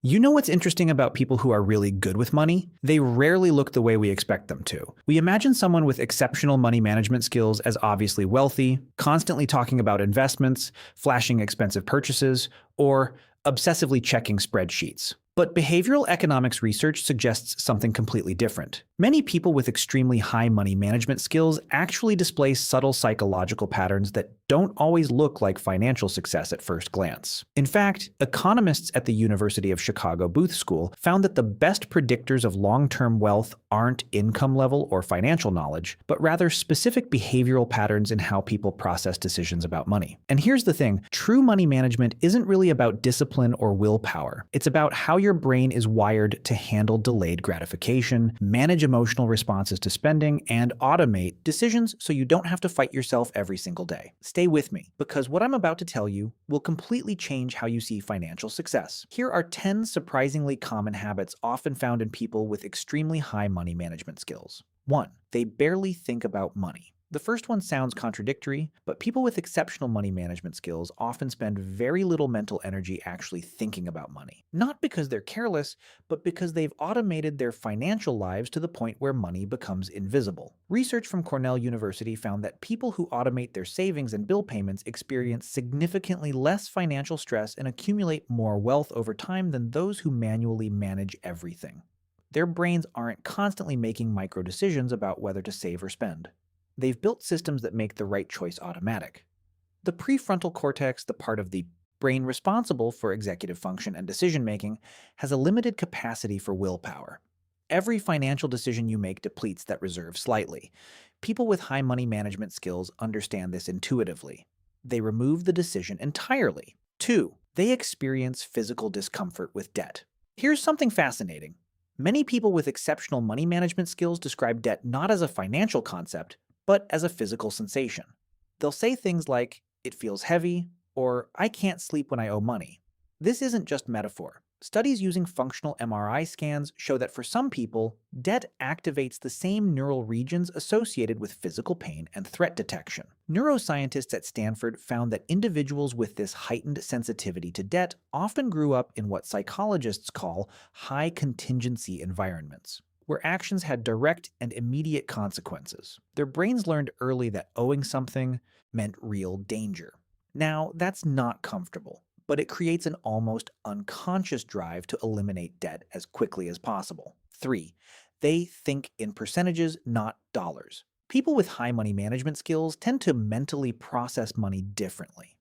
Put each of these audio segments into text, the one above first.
You know what's interesting about people who are really good with money? They rarely look the way we expect them to. We imagine someone with exceptional money management skills as obviously wealthy, constantly talking about investments, flashing expensive purchases, or obsessively checking spreadsheets. But behavioral economics research suggests something completely different. Many people with extremely high money management skills actually display subtle psychological patterns that don't always look like financial success at first glance. In fact, economists at the University of Chicago Booth School found that the best predictors of long-term wealth aren't income level or financial knowledge, but rather specific behavioral patterns in how people process decisions about money. And here's the thing, true money management isn't really about discipline or willpower. It's about how your brain is wired to handle delayed gratification, manage emotional responses to spending, and automate decisions so you don't have to fight yourself every single day. Stay with me, because what I'm about to tell you will completely change how you see financial success. Here are 10 surprisingly common habits often found in people with extremely high money management skills. 1. They barely think about money. The first one sounds contradictory, but people with exceptional money management skills often spend very little mental energy actually thinking about money. Not because they're careless, but because they've automated their financial lives to the point where money becomes invisible. Research from Cornell University found that people who automate their savings and bill payments experience significantly less financial stress and accumulate more wealth over time than those who manually manage everything. Their brains aren't constantly making micro decisions about whether to save or spend. They've built systems that make the right choice automatic. The prefrontal cortex, the part of the brain responsible for executive function and decision-making, has a limited capacity for willpower. Every financial decision you make depletes that reserve slightly. People with high money management skills understand this intuitively. They remove the decision entirely. 2. They experience physical discomfort with debt. Here's something fascinating. Many people with exceptional money management skills describe debt not as a financial concept, but as a physical sensation. They'll say things like, "It feels heavy," or "I can't sleep when I owe money." This isn't just metaphor. Studies using functional MRI scans show that for some people, debt activates the same neural regions associated with physical pain and threat detection. Neuroscientists at Stanford found that individuals with this heightened sensitivity to debt often grew up in what psychologists call high contingency environments, where actions had direct and immediate consequences. Their brains learned early that owing something meant real danger. Now, that's not comfortable, but it creates an almost unconscious drive to eliminate debt as quickly as possible. 3. They think in percentages, not dollars. People with high money management skills tend to mentally process money differently.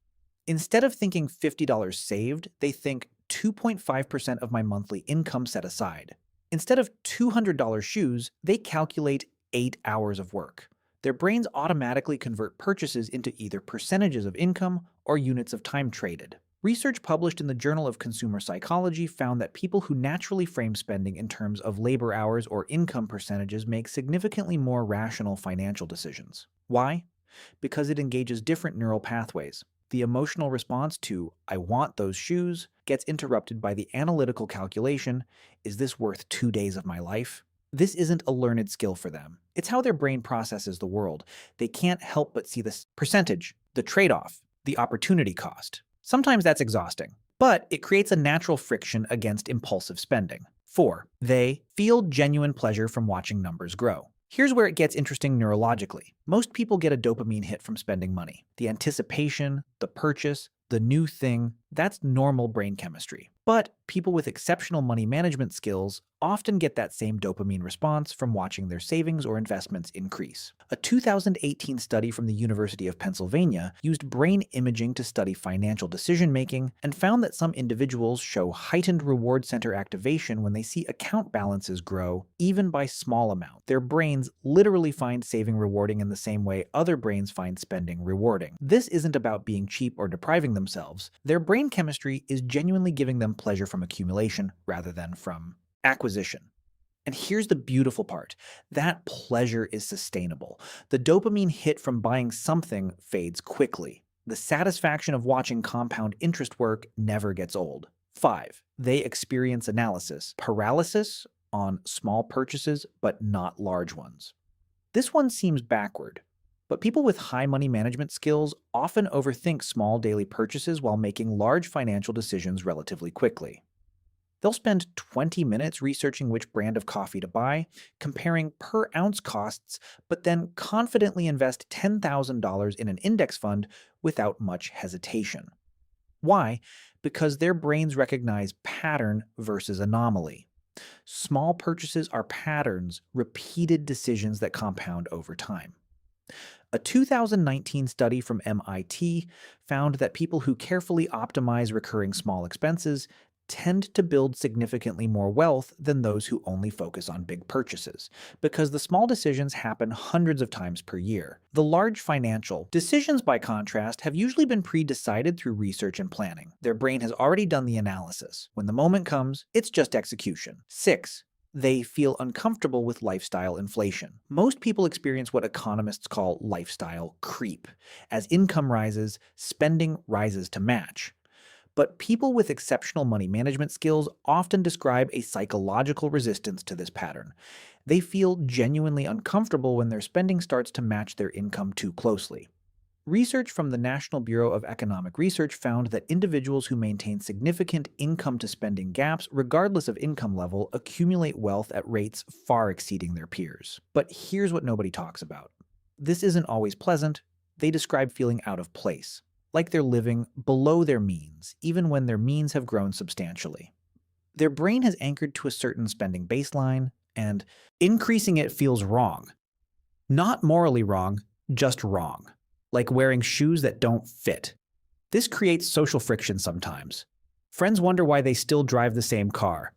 Instead of thinking $50 saved, they think 2.5% of my monthly income set aside. Instead of $200 shoes, they calculate 8 hours of work. Their brains automatically convert purchases into either percentages of income or units of time traded. Research published in the Journal of Consumer Psychology found that people who naturally frame spending in terms of labor hours or income percentages make significantly more rational financial decisions. Why? Because it engages different neural pathways. The emotional response to "I want those shoes" gets interrupted by the analytical calculation, "Is this worth 2 days of my life?" This isn't a learned skill for them. It's how their brain processes the world. They can't help but see the percentage, the trade-off, the opportunity cost. Sometimes that's exhausting, but it creates a natural friction against impulsive spending. 4. They feel genuine pleasure from watching numbers grow. Here's where it gets interesting neurologically. Most people get a dopamine hit from spending money. The anticipation, the purchase, the new thing, that's normal brain chemistry. But people with exceptional money management skills often get that same dopamine response from watching their savings or investments increase. A 2018 study from the University of Pennsylvania used brain imaging to study financial decision-making and found that some individuals show heightened reward center activation when they see account balances grow, even by small amounts. Their brains literally find saving rewarding in the same way other brains find spending rewarding. This isn't about being cheap or depriving themselves. Their brain chemistry is genuinely giving them pleasure from accumulation rather than from acquisition. And here's the beautiful part. That pleasure is sustainable. The dopamine hit from buying something fades quickly. The satisfaction of watching compound interest work never gets old. 5. They experience analysis paralysis on small purchases, but not large ones. This one seems backward, but people with high money management skills often overthink small daily purchases while making large financial decisions relatively quickly. They'll spend 20 minutes researching which brand of coffee to buy, comparing per ounce costs, but then confidently invest $10,000 in an index fund without much hesitation. Why? Because their brains recognize pattern versus anomaly. Small purchases are patterns, repeated decisions that compound over time. A 2019 study from MIT found that people who carefully optimize recurring small expenses tend to build significantly more wealth than those who only focus on big purchases, because the small decisions happen hundreds of times per year. The large financial decisions, by contrast, have usually been pre-decided through research and planning. Their brain has already done the analysis. When the moment comes, it's just execution. 6. They feel uncomfortable with lifestyle inflation. Most people experience what economists call lifestyle creep. As income rises, spending rises to match. But people with exceptional money management skills often describe a psychological resistance to this pattern. They feel genuinely uncomfortable when their spending starts to match their income too closely. Research from the National Bureau of Economic Research found that individuals who maintain significant income-to-spending gaps, regardless of income level, accumulate wealth at rates far exceeding their peers. But here's what nobody talks about. This isn't always pleasant. They describe feeling out of place, like they're living below their means, even when their means have grown substantially. Their brain has anchored to a certain spending baseline, and increasing it feels wrong. Not morally wrong, just wrong. Like wearing shoes that don't fit. This creates social friction sometimes. Friends wonder why they still drive the same car.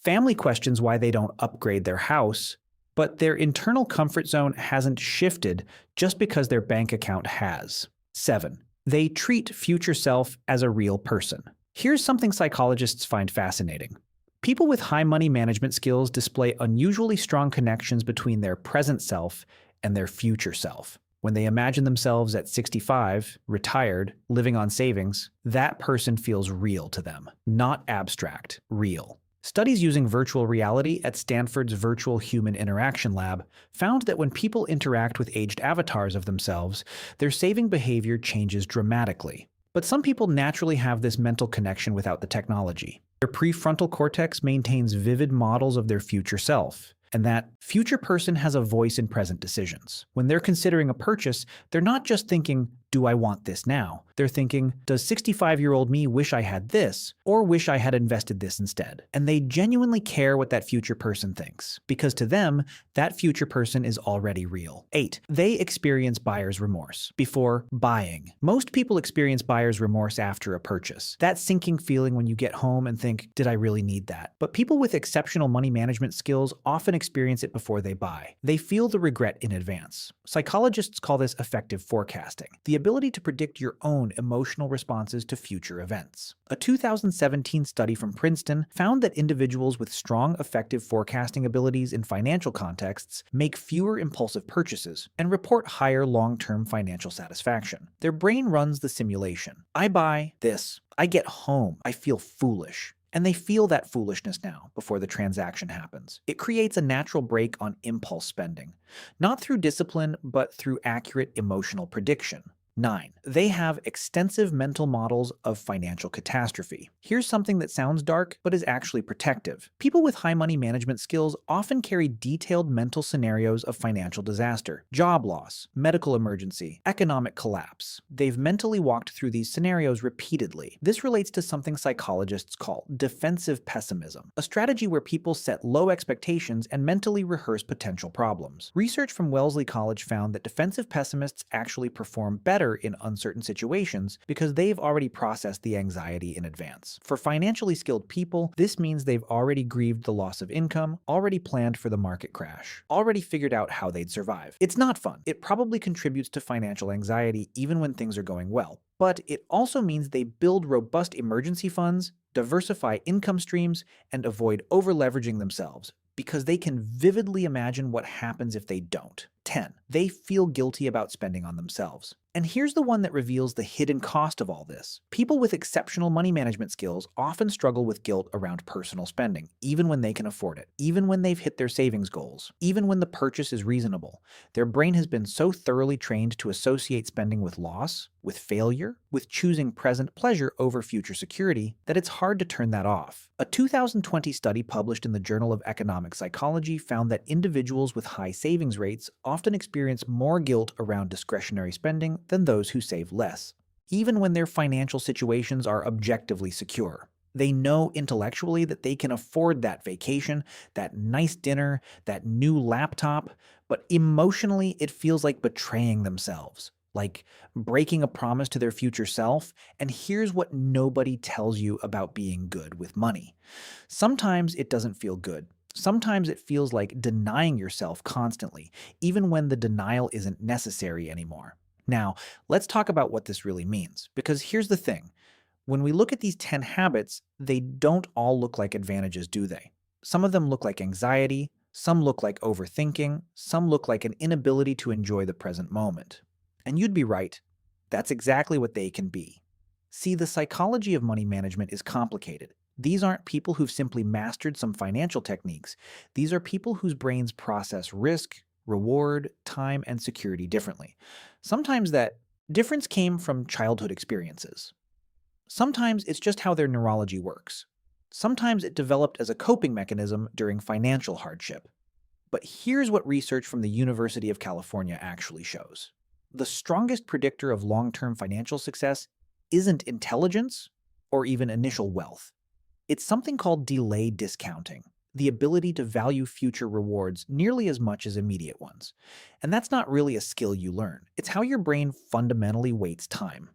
Family questions why they don't upgrade their house, but their internal comfort zone hasn't shifted just because their bank account has. 7. They treat future self as a real person. Here's something psychologists find fascinating. People with high money management skills display unusually strong connections between their present self and their future self. When they imagine themselves at 65, retired, living on savings, that person feels real to them, not abstract, real. Studies using virtual reality at Stanford's Virtual Human Interaction Lab found that when people interact with aged avatars of themselves, their saving behavior changes dramatically. But some people naturally have this mental connection without the technology. Their prefrontal cortex maintains vivid models of their future self, and that future person has a voice in present decisions. When they're considering a purchase, they're not just thinking, do I want this now? They're thinking, does 65-year-old me wish I had this, or wish I had invested this instead? And they genuinely care what that future person thinks, because to them, that future person is already real. 8. They experience buyer's remorse before buying. Most people experience buyer's remorse after a purchase. That sinking feeling when you get home and think, did I really need that? But people with exceptional money management skills often experience it before they buy. They feel the regret in advance. Psychologists call this effective forecasting, the ability to predict your own emotional responses to future events. A 2017 study from Princeton found that individuals with strong effective forecasting abilities in financial contexts make fewer impulsive purchases and report higher long-term financial satisfaction. Their brain runs the simulation. I buy this. I get home. I feel foolish. And they feel that foolishness now before the transaction happens. It creates a natural brake on impulse spending, not through discipline, but through accurate emotional prediction. 9. They have extensive mental models of financial catastrophe. Here's something that sounds dark, but is actually protective. People with high money management skills often carry detailed mental scenarios of financial disaster, job loss, medical emergency, economic collapse. They've mentally walked through these scenarios repeatedly. This relates to something psychologists call defensive pessimism, a strategy where people set low expectations and mentally rehearse potential problems. Research from Wellesley College found that defensive pessimists actually perform better in uncertain situations because they've already processed the anxiety in advance. For financially skilled people, this means they've already grieved the loss of income, already planned for the market crash, already figured out how they'd survive. It's not fun. It probably contributes to financial anxiety even when things are going well. But it also means they build robust emergency funds, diversify income streams, and avoid over-leveraging themselves, because they can vividly imagine what happens if they don't. 10. They feel guilty about spending on themselves. And here's the one that reveals the hidden cost of all this. People with exceptional money management skills often struggle with guilt around personal spending, even when they can afford it, even when they've hit their savings goals, even when the purchase is reasonable. Their brain has been so thoroughly trained to associate spending with loss, with failure, with choosing present pleasure over future security, that it's hard to turn that off. A 2020 study published in the Journal of Economic Psychology found that individuals with high savings rates often experience more guilt around discretionary spending than those who save less, even when their financial situations are objectively secure. They know intellectually that they can afford that vacation, that nice dinner, that new laptop, but emotionally it feels like betraying themselves, like breaking a promise to their future self. And here's what nobody tells you about being good with money. Sometimes it doesn't feel good. Sometimes it feels like denying yourself constantly, even when the denial isn't necessary anymore. Now, let's talk about what this really means, because here's the thing. When we look at these 10 habits, they don't all look like advantages, do they? Some of them look like anxiety, some look like overthinking, some look like an inability to enjoy the present moment. And you'd be right. That's exactly what they can be. See, the psychology of money management is complicated. These aren't people who've simply mastered some financial techniques. These are people whose brains process risk, reward, time, and security differently. Sometimes that difference came from childhood experiences. Sometimes it's just how their neurology works. Sometimes it developed as a coping mechanism during financial hardship. But here's what research from the University of California actually shows. The strongest predictor of long-term financial success isn't intelligence or even initial wealth. It's something called delayed discounting, the ability to value future rewards nearly as much as immediate ones. And that's not really a skill you learn. It's how your brain fundamentally weights time.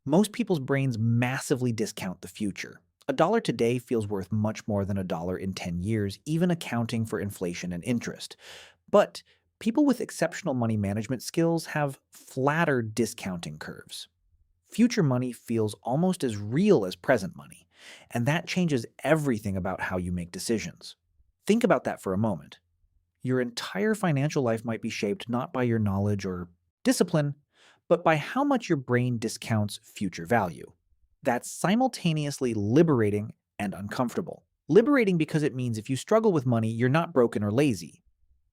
Most people's brains massively discount the future. A dollar today feels worth much more than a dollar in 10 years, even accounting for inflation and interest. But people with exceptional money management skills have flatter discounting curves. Future money feels almost as real as present money, and that changes everything about how you make decisions. Think about that for a moment. Your entire financial life might be shaped not by your knowledge or discipline, but by how much your brain discounts future value. That's simultaneously liberating and uncomfortable. Liberating because it means if you struggle with money, you're not broken or lazy.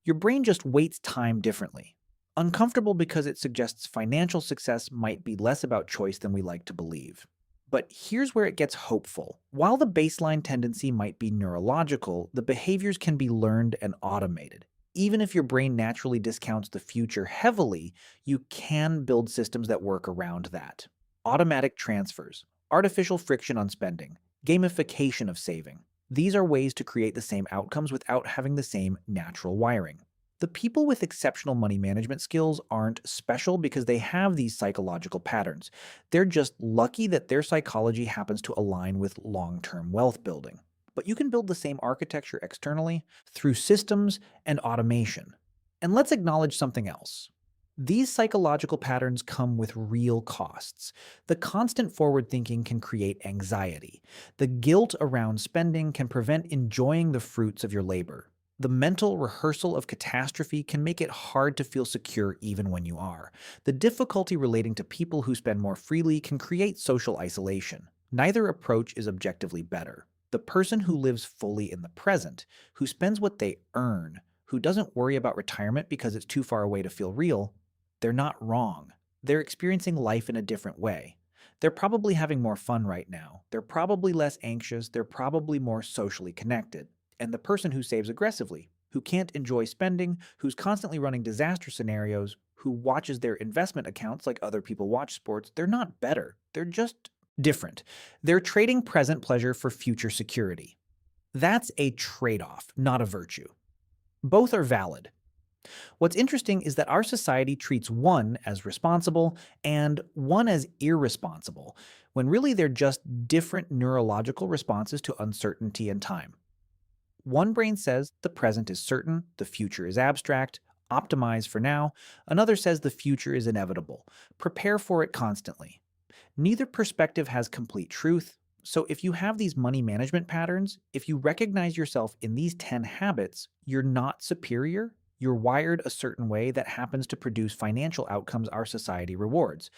Your brain just weights time differently. Uncomfortable because it suggests financial success might be less about choice than we like to believe. But here's where it gets hopeful. While the baseline tendency might be neurological, the behaviors can be learned and automated. Even if your brain naturally discounts the future heavily, you can build systems that work around that. Automatic transfers, artificial friction on spending, gamification of saving. These are ways to create the same outcomes without having the same natural wiring. The people with exceptional money management skills aren't special because they have these psychological patterns. They're just lucky that their psychology happens to align with long-term wealth building. But you can build the same architecture externally through systems and automation. And let's acknowledge something else. These psychological patterns come with real costs. The constant forward thinking can create anxiety. The guilt around spending can prevent enjoying the fruits of your labor. The mental rehearsal of catastrophe can make it hard to feel secure even when you are. The difficulty relating to people who spend more freely can create social isolation. Neither approach is objectively better. The person who lives fully in the present, who spends what they earn, who doesn't worry about retirement because it's too far away to feel real, they're not wrong. They're experiencing life in a different way. They're probably having more fun right now. They're probably less anxious. They're probably more socially connected. And the person who saves aggressively, who can't enjoy spending, who's constantly running disaster scenarios, who watches their investment accounts like other people watch sports, they're not better. They're just different. They're trading present pleasure for future security. That's a trade-off, not a virtue. Both are valid. What's interesting is that our society treats one as responsible and one as irresponsible, when really they're just different neurological responses to uncertainty and time. One brain says the present is certain, the future is abstract, optimize for now. Another says the future is inevitable, prepare for it constantly. Neither perspective has complete truth, so if you have these money management patterns, if you recognize yourself in these 10 habits, you're not superior, You're wired a certain way that happens to produce financial outcomes our society rewards.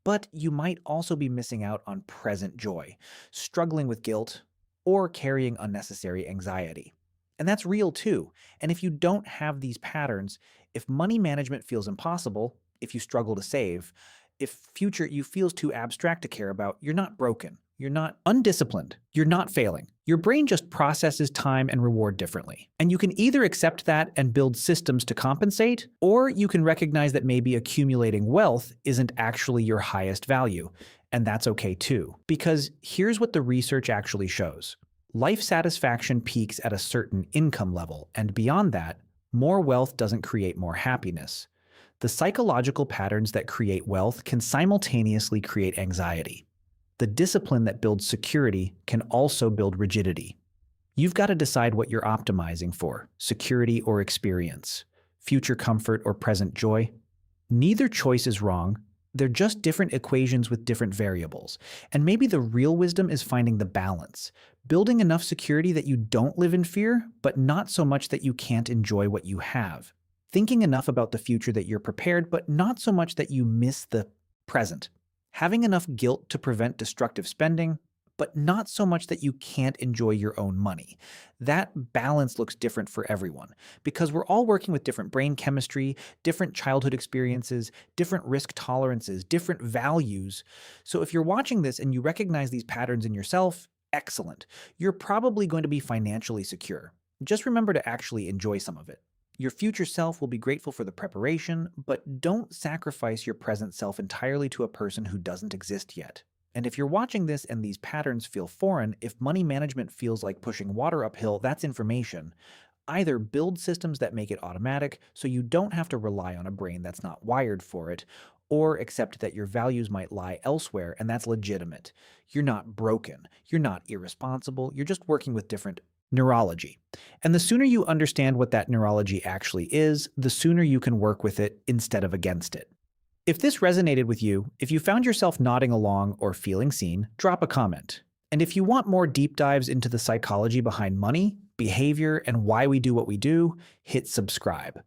But you might also be missing out on present joy, struggling with guilt, or carrying unnecessary anxiety. And that's real too. And if you don't have these patterns, if money management feels impossible, if you struggle to save, if future you feels too abstract to care about, you're not broken. You're not undisciplined. You're not failing. Your brain just processes time and reward differently. And you can either accept that and build systems to compensate, or you can recognize that maybe accumulating wealth isn't actually your highest value. And that's okay too. Because here's what the research actually shows. Life satisfaction peaks at a certain income level, and beyond that, more wealth doesn't create more happiness. The psychological patterns that create wealth can simultaneously create anxiety. The discipline that builds security can also build rigidity. You've got to decide what you're optimizing for, security or experience, future comfort or present joy. Neither choice is wrong. They're just different equations with different variables. And maybe the real wisdom is finding the balance, building enough security that you don't live in fear, but not so much that you can't enjoy what you have. Thinking enough about the future that you're prepared, but not so much that you miss the present. Having enough guilt to prevent destructive spending, but not so much that you can't enjoy your own money. That balance looks different for everyone because we're all working with different brain chemistry, different childhood experiences, different risk tolerances, different values. So if you're watching this and you recognize these patterns in yourself, excellent. You're probably going to be financially secure. Just remember to actually enjoy some of it. Your future self will be grateful for the preparation, but don't sacrifice your present self entirely to a person who doesn't exist yet. And if you're watching this and these patterns feel foreign, if money management feels like pushing water uphill, that's information. Either build systems that make it automatic so you don't have to rely on a brain that's not wired for it, or accept that your values might lie elsewhere and that's legitimate. You're not broken. You're not irresponsible. You're just working with different neurology. And the sooner you understand what that neurology actually is, the sooner you can work with it instead of against it. If this resonated with you, if you found yourself nodding along or feeling seen, drop a comment. And if you want more deep dives into the psychology behind money, behavior, and why we do what we do, hit subscribe.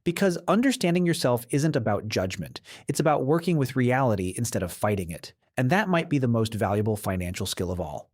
Because understanding yourself isn't about judgment. It's about working with reality instead of fighting it. And that might be the most valuable financial skill of all.